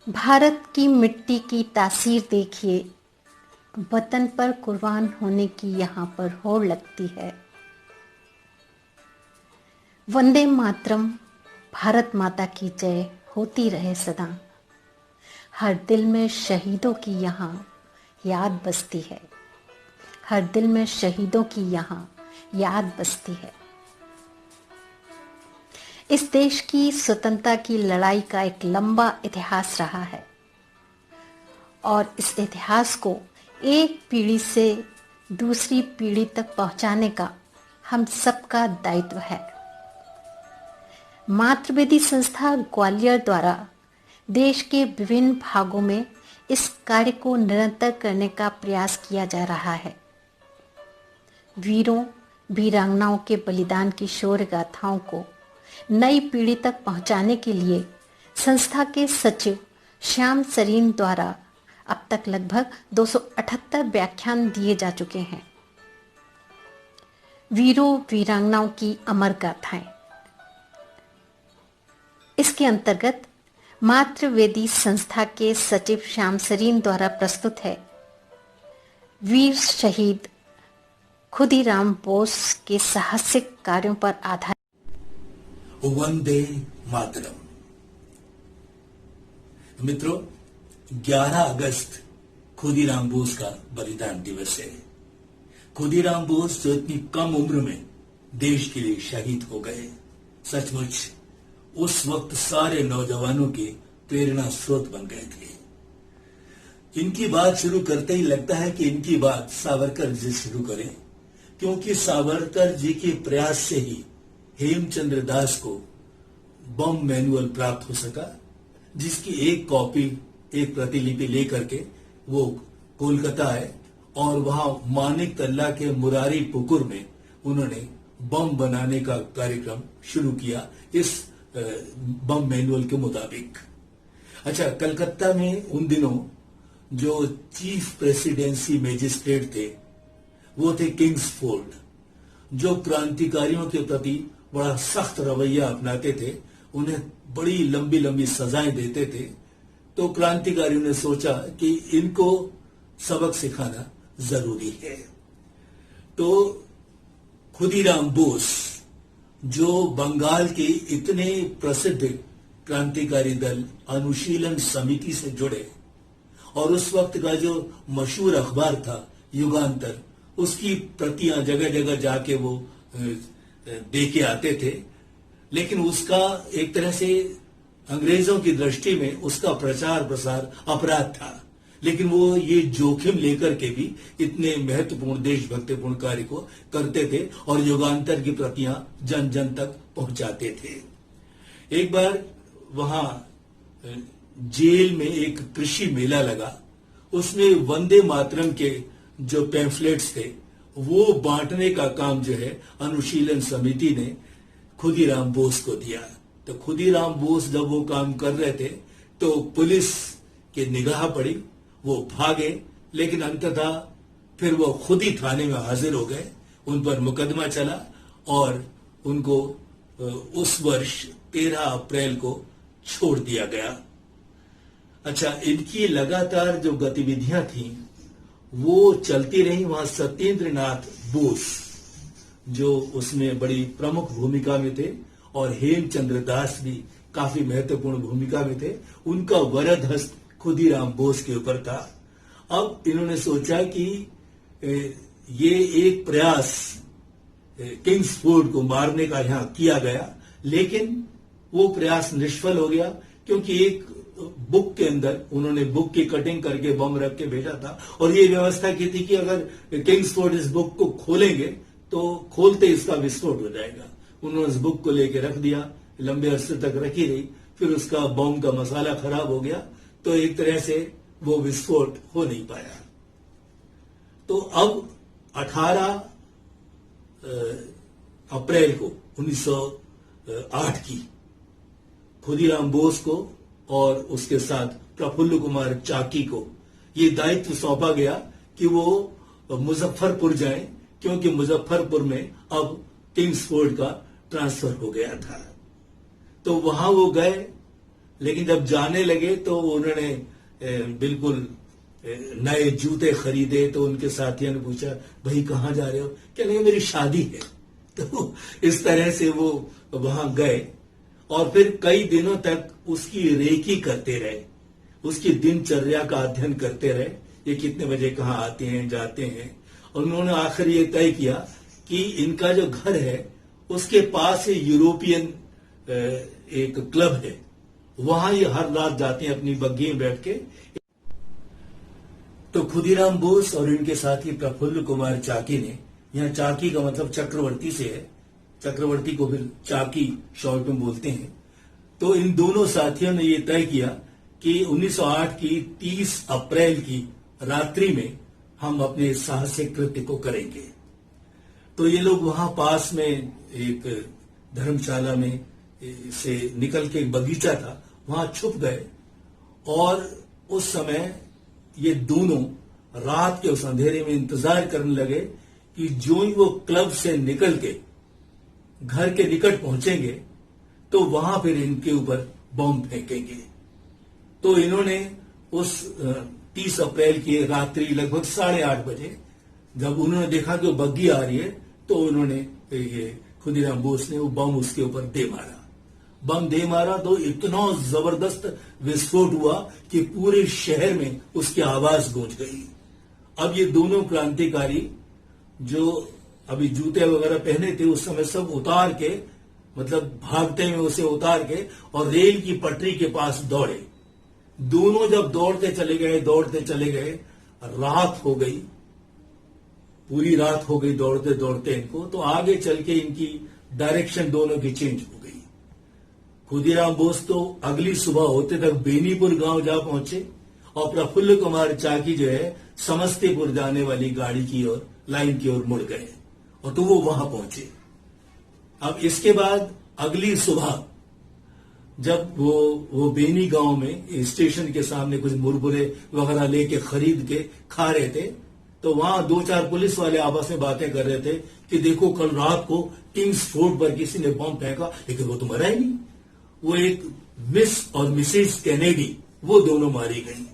भारत की मिट्टी की तासीर देखिए, वतन पर कुर्बान होने की यहाँ पर होड़ लगती है। वंदे मातरम, भारत माता की जय होती रहे सदा। हर दिल में शहीदों की यहाँ याद बसती है। हर दिल में शहीदों की यहाँ याद बसती है। इस देश की स्वतंत्रता की लड़ाई का एक लंबा इतिहास रहा है और इस इतिहास को एक पीढ़ी से दूसरी पीढ़ी तक पहुंचाने का हम सबका दायित्व है। मातृवेदी संस्था ग्वालियर द्वारा देश के विभिन्न भागों में इस कार्य को निरंतर करने का प्रयास किया जा रहा है। वीरों वीरांगनाओं के बलिदान की शौर्य गाथाओं को नई पीढ़ी तक पहुंचाने के लिए संस्था के सचिव श्याम सरीन द्वारा अब तक लगभग 278 व्याख्यान दिए जा चुके हैं। वीरों वीरांगनाओं की अमर गाथाएं, इसके अंतर्गत मातृवेदी संस्था के सचिव श्याम सरीन द्वारा प्रस्तुत है वीर शहीद खुदीराम बोस के साहसिक कार्यों पर आधारित वंदे मातरम। मित्रों, 11 अगस्त खुदीराम बोस का बलिदान दिवस है। खुदीराम बोस जो इतनी कम उम्र में देश के लिए शहीद हो गए, सचमुच उस वक्त सारे नौजवानों के प्रेरणा स्रोत बन गए थे। इनकी बात शुरू करते ही लगता है कि इनकी बात सावरकर जी शुरू करें, क्योंकि सावरकर जी के प्रयास से ही हेमचंद्र दास को बम मैनुअल प्राप्त हो सका, जिसकी एक कॉपी, एक प्रतिलिपि लेकर के वो कोलकाता आए और वहां मानिक तल्ला के मुरारी पुकुर में उन्होंने बम बनाने का कार्यक्रम शुरू किया इस बम मैनुअल के मुताबिक। अच्छा, कलकत्ता में उन दिनों जो चीफ प्रेसिडेंसी मैजिस्ट्रेट थे वो थे किंग्सफोर्ड, जो क्रांतिकारियों के प्रति बड़ा सख्त रवैया अपनाते थे, उन्हें बड़ी लंबी लंबी सजाएं देते थे। तो क्रांतिकारियों ने सोचा कि इनको सबक सिखाना जरूरी है। तो खुदीराम बोस, जो बंगाल के इतने प्रसिद्ध क्रांतिकारी दल अनुशीलन समिति से जुड़े और उस वक्त का जो मशहूर अखबार था युगांतर, उसकी प्रतियां जगह जगह जाके वो दे के आते थे, लेकिन उसका एक तरह से अंग्रेजों की दृष्टि में उसका प्रचार प्रसार अपराध था। लेकिन वो ये जोखिम लेकर के भी इतने महत्वपूर्ण देशभक्तिपूर्ण कार्य को करते थे और युगांतर की प्रतियां जन जन तक पहुंचाते थे। एक बार वहां जेल में एक कृषि मेला लगा, उसमें वंदे मातरम के जो पैम्फलेट्स थे वो बांटने का काम जो है अनुशीलन समिति ने खुदीराम बोस को दिया। तो खुदीराम बोस जब वो काम कर रहे थे तो पुलिस की निगाह पड़ी, वो भागे, लेकिन अंततः फिर वो खुद ही थाने में हाजिर हो गए। उन पर मुकदमा चला और उनको उस वर्ष 13 अप्रैल को छोड़ दिया गया। अच्छा, इनकी लगातार जो गतिविधियां थीं वो चलती रही। वहां सत्येंद्र नाथ बोस जो उसमें बड़ी प्रमुख भूमिका में थे और हेमचंद्र दास भी काफी महत्वपूर्ण भूमिका में थे। उनका वरद हस्त खुदीराम बोस के ऊपर था। अब इन्होंने सोचा कि ये एक प्रयास किंग्सफोर्ड को मारने का यहां किया गया, लेकिन वो प्रयास निष्फल हो गया, क्योंकि एक बुक के अंदर उन्होंने बुक की कटिंग करके बम रख के भेजा था और ये व्यवस्था की थी कि अगर किंग्सफोर्ड इस बुक को खोलेंगे तो खोलते इसका विस्फोट हो जाएगा। उन्होंने इस बुक को लेके रख दिया, लंबे अरसे तक रखी रही, फिर उसका बम का मसाला खराब हो गया, तो एक तरह से वो विस्फोट हो नहीं पाया। तो अब 18 अप्रैल को 1908 की खुदीराम बोस को और उसके साथ प्रफुल्ल कुमार चाकी को ये दायित्व सौंपा गया कि वो मुजफ्फरपुर जाएं, क्योंकि मुजफ्फरपुर में अब किंग्सफोर्ड का ट्रांसफर हो गया था। तो वहां वो गए, लेकिन जब जाने लगे तो उन्होंने बिल्कुल नए जूते खरीदे। तो उनके साथियों ने पूछा, भाई कहाँ जा रहे हो? क्या नहीं, मेरी शादी है। तो इस तरह से वो वहां गए और फिर कई दिनों तक उसकी रेकी करते रहे, उसकी दिनचर्या का अध्ययन करते रहे, ये कितने बजे कहाँ आते हैं जाते हैं। और उन्होंने आखिर ये तय किया कि इनका जो घर है उसके पास यूरोपियन एक क्लब है, वहां ये हर रात जाते हैं अपनी बग्घी में बैठ के। तो खुदीराम बोस और इनके साथी प्रफुल्ल कुमार चाकी ने, यहाँ चाकी का मतलब चक्रवर्ती से है, चक्रवर्ती को फिर चाकी शॉर्ट में बोलते हैं। तो इन दोनों साथियों ने यह तय किया कि 1908 की 30 अप्रैल की रात्रि में हम अपने साहसिक कृत्य को करेंगे। तो ये लोग वहां पास में एक धर्मशाला में से निकल के एक बगीचा था, वहां छुप गए। और उस समय ये दोनों रात के उस अंधेरे में इंतजार करने लगे कि जो ही वो क्लब से निकल के घर के निकट पहुंचेंगे तो वहां फिर इनके ऊपर बम फेंकेंगे। तो इन्होंने उस 30 अप्रैल की रात्रि लगभग 8:30 बजे जब उन्होंने देखा कि वो बग्घी आ रही है तो उन्होंने ये खुदीराम बोस ने वो बम उसके ऊपर दे मारा। बम दे मारा तो इतना जबरदस्त विस्फोट हुआ कि पूरे शहर में उसकी आवाज गूंज गई। अब ये दोनों क्रांतिकारी जो अभी जूते वगैरह पहने थे उस समय सब उतार के, मतलब भागते में उसे उतार के और रेल की पटरी के पास दौड़े। दोनों जब दौड़ते चले गए, रात हो गई, पूरी रात हो गई दौड़ते दौड़ते इनको। तो आगे चल के इनकी डायरेक्शन दोनों की चेंज हो गई। खुदीराम बोस तो अगली सुबह होते तक बेनीपुर गांव जा पहुंचे और प्रफुल्ल कुमार चाकी जो है समस्तीपुर जाने वाली गाड़ी की ओर, लाइन की ओर मुड़ गए और तो वो वहां पहुंचे। अब इसके बाद अगली सुबह जब वो बेनी गांव में स्टेशन के सामने कुछ मुरमुरे वगैरह लेके खरीद के खा रहे थे, तो वहां 2-4 पुलिस वाले आपस में बातें कर रहे थे कि देखो कल रात को किंग्स फोर्ट पर किसी ने बम फेंका, लेकिन वो तो मरा ही नहीं। वो एक मिस और मिसेस कैनेडी, वो दोनों मारी गई।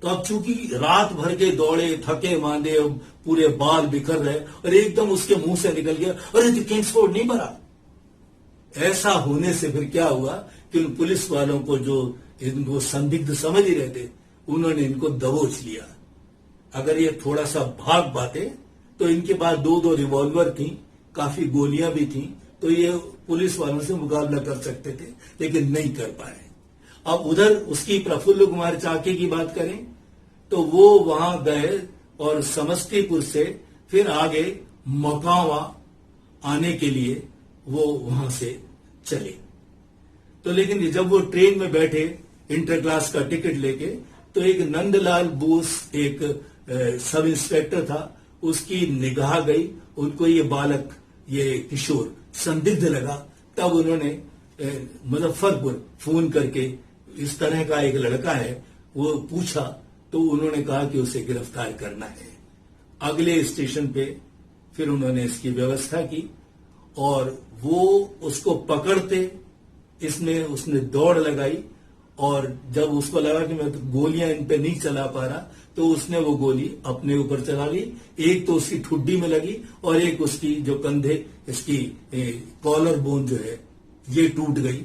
तो अब चूंकि रात भर के दौड़े, थके मांदे, पूरे बाल बिखर रहे और एकदम उसके मुंह से निकल गया, अरे तो किंग्सफोर्ड नहीं मरा। ऐसा होने से फिर क्या हुआ कि उन पुलिस वालों को जो इनको संदिग्ध समझ ही रहे थे, उन्होंने इनको दबोच लिया। अगर ये थोड़ा सा भाग पाते तो इनके पास 2-2 रिवॉल्वर थी, काफी गोलियां भी थी, तो ये पुलिस वालों से मुकाबला कर सकते थे, लेकिन नहीं कर पाए। अब उधर उसकी प्रफुल्ल कुमार चाकी की बात करें तो वो वहां गए और समस्तीपुर से फिर आगे मकावा आने के लिए वो वहां से चले। तो लेकिन जब वो ट्रेन में बैठे इंटर क्लास का टिकट लेके, तो एक नंदलाल बोस, एक सब इंस्पेक्टर था, उसकी निगाह गई। उनको ये बालक, ये किशोर संदिग्ध लगा। तब उन्होंने मुजफ्फरपुर फोन करके इस तरह का एक लड़का है वो पूछा, तो उन्होंने कहा कि उसे गिरफ्तार करना है। अगले स्टेशन पे फिर उन्होंने इसकी व्यवस्था की और वो उसको पकड़ते, इसमें उसने दौड़ लगाई और जब उसको लगा कि मैं तो गोलियां इन पे नहीं चला पा रहा, तो उसने वो गोली अपने ऊपर चला ली। एक तो उसकी ठुड्डी में लगी और एक उसकी जो कंधे, इसकी कॉलर बोन जो है ये टूट गई।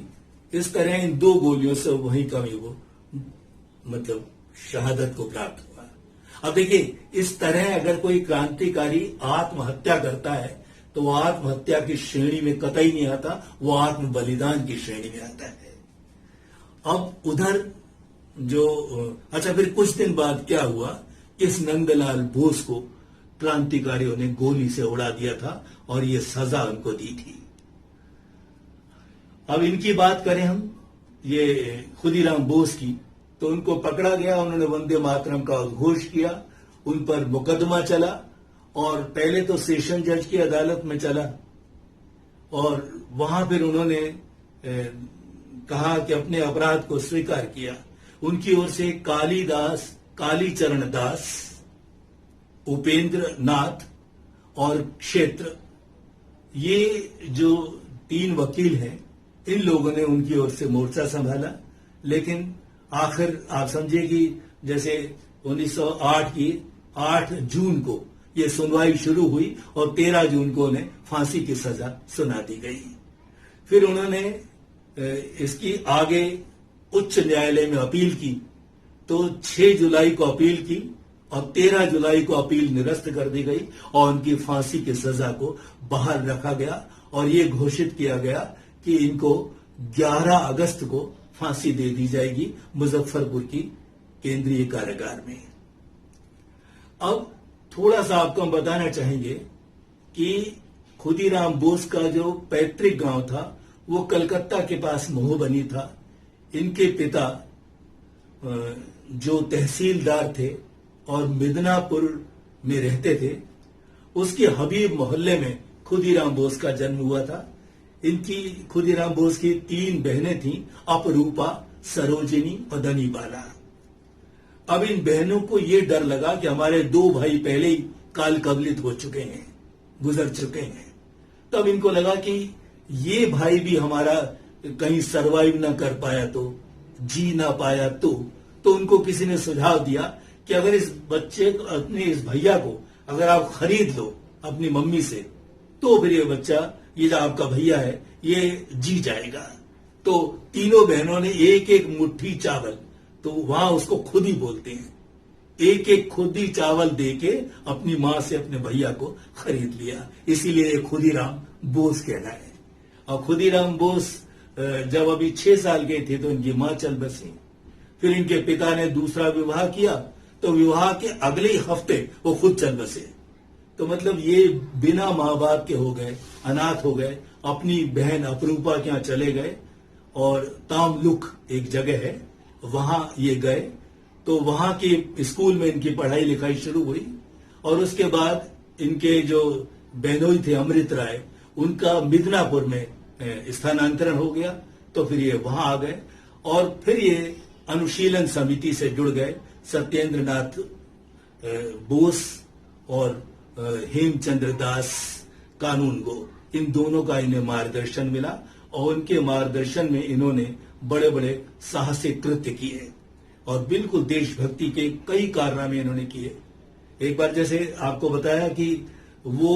इस तरह इन 2 गोलियों से वहीं का वो मतलब शहादत को प्राप्त हुआ। अब देखिए, इस तरह अगर कोई क्रांतिकारी आत्महत्या करता है तो वो आत्महत्या की श्रेणी में कतई नहीं आता, वो आत्म बलिदान की श्रेणी में आता है। अब उधर जो अच्छा, फिर कुछ दिन बाद क्या हुआ, इस नंदलाल बोस को क्रांतिकारियों ने गोली से उड़ा दिया था और ये सजा उनको दी थी। अब इनकी बात करें हम, ये खुदीराम बोस की, तो उनको पकड़ा गया। उन्होंने वंदे मातरम का उद्घोष किया, उन पर मुकदमा चला और पहले तो सेशन जज की अदालत में चला और वहां फिर उन्होंने कहा कि अपने अपराध को स्वीकार किया। उनकी ओर से कालीदास, कालीचरण दास, उपेंद्र नाथ और क्षेत्र, ये जो 3 वकील हैं, इन लोगों ने उनकी ओर से मोर्चा संभाला। लेकिन आखिर आप समझिए कि जैसे 1908 की 8 जून को ये सुनवाई शुरू हुई और 13 जून को उन्हें फांसी की सजा सुना दी गई। फिर उन्होंने इसकी आगे उच्च न्यायालय में अपील की, तो 6 जुलाई को अपील की और 13 जुलाई को अपील निरस्त कर दी गई और उनकी फांसी की सजा को बहाल रखा गया और ये घोषित किया गया कि इनको 11 अगस्त को फांसी दे दी जाएगी मुजफ्फरपुर की केंद्रीय कारागार में। अब थोड़ा सा आपको हम बताना चाहेंगे कि खुदीराम बोस का जो पैतृक गांव था वो कलकत्ता के पास महोबनी था। इनके पिता जो तहसीलदार थे और मिदनापुर में रहते थे, उसके हबीब मोहल्ले में खुदीराम बोस का जन्म हुआ था। इनकी खुदीराम बोस की 3 बहनें थीं, अपरूपा, सरोजिनी और धनीबाला। अब इन बहनों को ये डर लगा कि हमारे 2 भाई पहले ही काल कबलित हो चुके हैं, गुजर चुके हैं। तब इनको लगा कि ये भाई भी हमारा कहीं सरवाइव ना कर पाया तो, जी ना पाया तो उनको किसी ने सुझाव दिया कि अगर इस बच्चे को, अपने इस भैया को अगर आप खरीद लो अपनी मम्मी से, तो फिर ये बच्चा, ये जो आपका भैया है, ये जी जाएगा। तो तीनों बहनों ने एक एक मुट्ठी चावल, तो वहां उसको खुदी बोलते हैं, एक एक खुदी चावल देके अपनी मां से अपने भैया को खरीद लिया। इसीलिए खुदीराम बोस कहलाए। और खुदीराम बोस जब अभी 6 साल के थे तो इनकी मां चल बसी। फिर इनके पिता ने दूसरा विवाह किया, तो विवाह के अगले ही हफ्ते वो खुद चल बसे। तो मतलब ये बिना माँ बाप के हो गए, अनाथ हो गए, अपनी बहन अपरूपा के यहाँ चले गए और तामलुक एक जगह है, वहां ये गए। तो वहां के स्कूल में इनकी पढ़ाई लिखाई शुरू हुई और उसके बाद इनके जो बहनोई थे अमृत राय, उनका मिदनापुर में स्थानांतरण हो गया। तो फिर ये वहां आ गए और फिर ये अनुशीलन समिति से जुड़ गए। सत्येंद्र नाथ बोस और हेमचंद्र दास कानूनगो, इन दोनों का इन्हें मार्गदर्शन मिला और उनके मार्गदर्शन में इन्होंने बड़े बड़े साहसिक कृत्य किए और बिल्कुल देशभक्ति के कई कारनामे इन्होंने किए। एक बार जैसे आपको बताया कि वो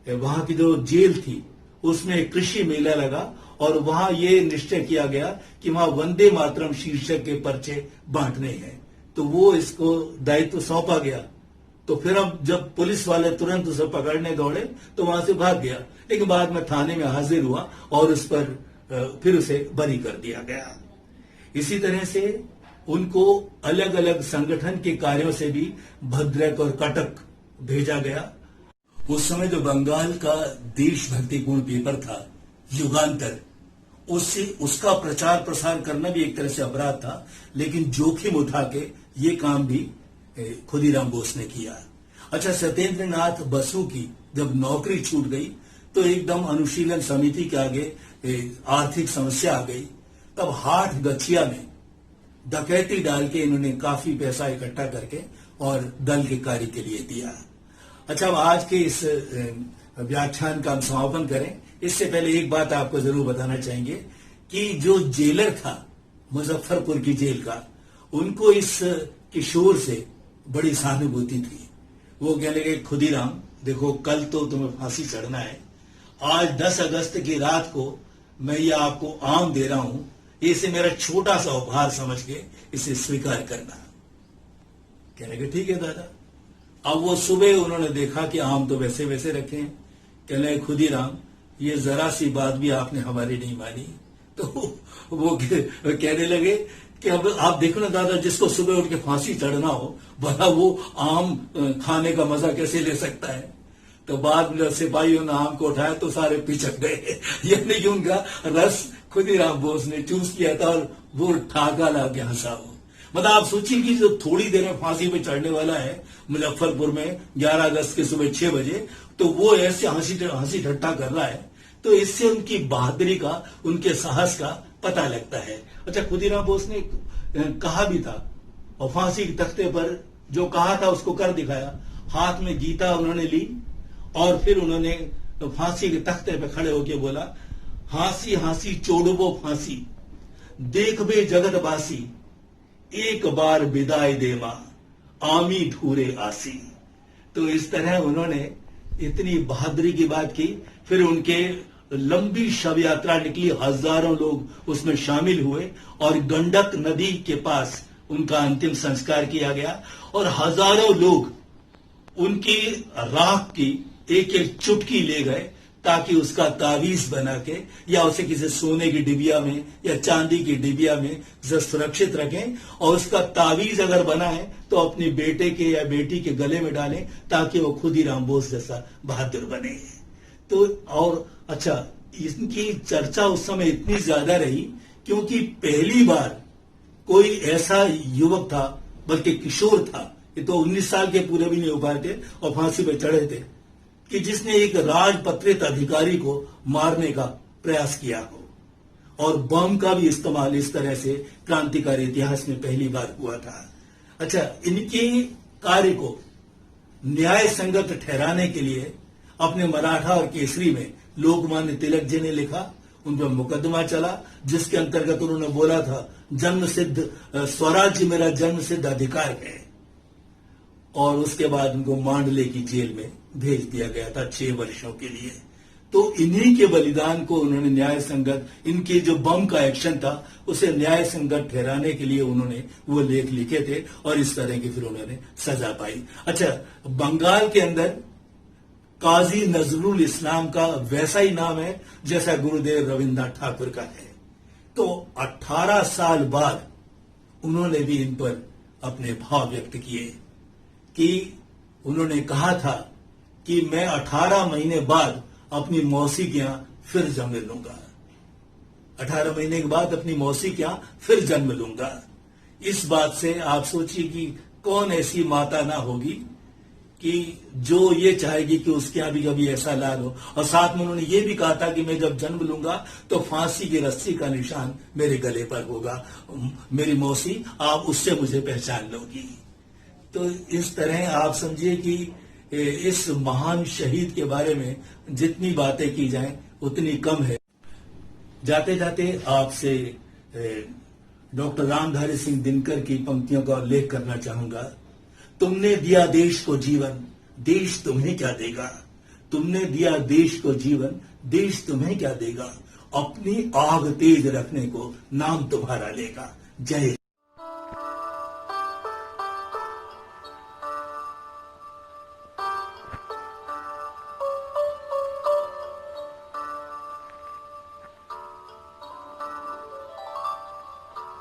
वहां की जो जेल थी उसमें कृषि मेला लगा और वहां ये निश्चय किया गया कि वहां वंदे मातरम शीर्षक के पर्चे बांटने हैं। तो वो इसको दायित्व सौंपा गया। तो फिर अब जब पुलिस वाले तुरंत उसे पकड़ने दौड़े तो वहां से भाग गया, लेकिन बाद में थाने में हाजिर हुआ और उस पर फिर उसे बरी कर दिया गया। इसी तरह से उनको अलग अलग संगठन के कार्यों से भी भद्रक और कटक भेजा गया। उस समय जो बंगाल का देशभक्तिपूर्ण पेपर था युगांतर, उससे उसका प्रचार प्रसार करना भी एक तरह से अपराध था, लेकिन जोखिम उठा के ये काम भी खुदीराम बोस ने किया। अच्छा, सत्येंद्र नाथ बसु की जब नौकरी छूट गई तो एकदम अनुशीलन समिति के आगे आर्थिक समस्या आ गई। तब हाट गछिया में डकैती डाल के इन्होंने काफी पैसा इकट्ठा करके और दल के कार्य के लिए दिया। अच्छा, अब आज के इस व्याख्यान का हम समापन करें, इससे पहले एक बात आपको जरूर बताना चाहेंगे कि जो जेलर था मुजफ्फरपुर की जेल का, उनको इस किशोर से बड़ी सहानुभूति थी। वो कहने लगे, खुदीराम देखो, कल तो तुम्हें फांसी चढ़ना है, आज 10 अगस्त की रात को मैं ये आपको आम दे रहा हूं, इसे मेरा छोटा सा उपहार समझ के इसे स्वीकार करना। कहने लगे ठीक है दादा। अब वो सुबह उन्होंने देखा कि आम तो वैसे वैसे रखे हैं। कहने लगे, खुदीराम ये जरा सी बात भी आपने हमारी नहीं मानी। तो वो कहने लगे कि अब आप देखो ना दादा, जिसको सुबह उठ के फांसी चढ़ना हो, भला वो आम खाने का मजा कैसे ले सकता है। तो बाद में सिपाहियों ने आम को उठाया तो सारे पिचक गए, यानी कि उनका रस खुदीराम बोस ने चूस किया था और वो ठाका ला के हंसा। हो मतलब आप सोचिए कि जो थोड़ी देर में फांसी पे चढ़ने वाला है मुजफ्फरपुर में 11 अगस्त के सुबह 6 बजे, तो वो ऐसे हंसी ठट्ठा कर रहा है। तो इससे उनकी बहादुरी का, उनके साहस का पता लगता है। अच्छा, खुदीराम बोस ने कहा भी था और फांसी के तख्ते पर जो कहा था उसको कर दिखाया। हाथ में गीता उन्होंने ली और फिर उन्होंने फांसी के तख्ते पर खड़े होकर बोला, हाँसी हाँसी चोड़बो फांसी, देख बे जगतवासी, एक बार विदाई दे मां, आमी धूरे आसी। तो इस तरह उन्होंने इतनी बहादुरी की बात की। फिर उनके लंबी शव यात्रा निकली, हजारों लोग उसमें शामिल हुए और गंडक नदी के पास उनका अंतिम संस्कार किया गया और हजारों लोग उनकी राख की एक एक चुटकी ले गए ताकि उसका तावीज बना के या उसे किसी सोने की डिबिया में या चांदी की डिबिया में सुरक्षित रखें और उसका तावीज अगर बना है तो अपने बेटे के या बेटी के गले में डालें ताकि वो खुदीराम बोस जैसा बहादुर बने। तो और अच्छा, इनकी चर्चा उस समय इतनी ज्यादा रही क्योंकि पहली बार कोई ऐसा युवक था, बल्कि किशोर था, ये तो 19 साल के पूरे भी नहीं हो पाए थे और फांसी पर चढ़े थे, कि जिसने एक राजपत्रित अधिकारी को मारने का प्रयास किया हो और बम का भी इस्तेमाल इस तरह से क्रांतिकारी इतिहास में पहली बार हुआ था। अच्छा, इनके कार्य को न्याय संगत ठहराने के लिए अपने मराठा और केसरी में लोकमान्य तिलक जी ने लिखा, उन पर मुकदमा चला जिसके अंतर्गत उन्होंने बोला था जन्म सिद्ध स्वराज्य मेरा जन्म सिद्ध अधिकार है, और उसके बाद उनको मांडले की जेल में भेज दिया गया था 6 वर्षों के लिए। तो इन्हीं के बलिदान को उन्होंने न्याय संगत, इनके जो बम का एक्शन था उसे न्याय संगत ठहराने के लिए उन्होंने वो लेख लिखे थे और इस तरह की फिर उन्होंने सजा पाई। अच्छा, बंगाल के अंदर काजी नजरुल इस्लाम का वैसा ही नाम है जैसा गुरुदेव रविन्द्रनाथ ठाकुर का है। तो 18 साल बाद उन्होंने भी इन पर अपने भाव व्यक्त किए कि उन्होंने कहा था कि मैं 18 महीने बाद अपनी मौसी के यहां फिर जन्म लूंगा, 18 महीने के बाद अपनी मौसी के यहां फिर जन्म लूंगा। इस बात से आप सोचिए कि कौन ऐसी माता ना होगी कि जो ये चाहेगी कि उसके यहां भी कभी ऐसा लाल हो। और साथ में उन्होंने ये भी कहा था कि मैं जब जन्म लूंगा तो फांसी की रस्सी का निशान मेरे गले पर होगा, मेरी मौसी आप उससे मुझे पहचान लोगी। तो इस तरह आप समझिए कि इस महान शहीद के बारे में जितनी बातें की जाएं उतनी कम है। जाते जाते आपसे डॉक्टर रामधारी सिंह दिनकर की पंक्तियों का उल्लेख करना चाहूंगा। तुमने दिया देश को जीवन, देश तुम्हें क्या देगा। तुमने दिया देश को जीवन, देश तुम्हें क्या देगा। अपनी आग तेज रखने को नाम तुम्हारा लेगा। जय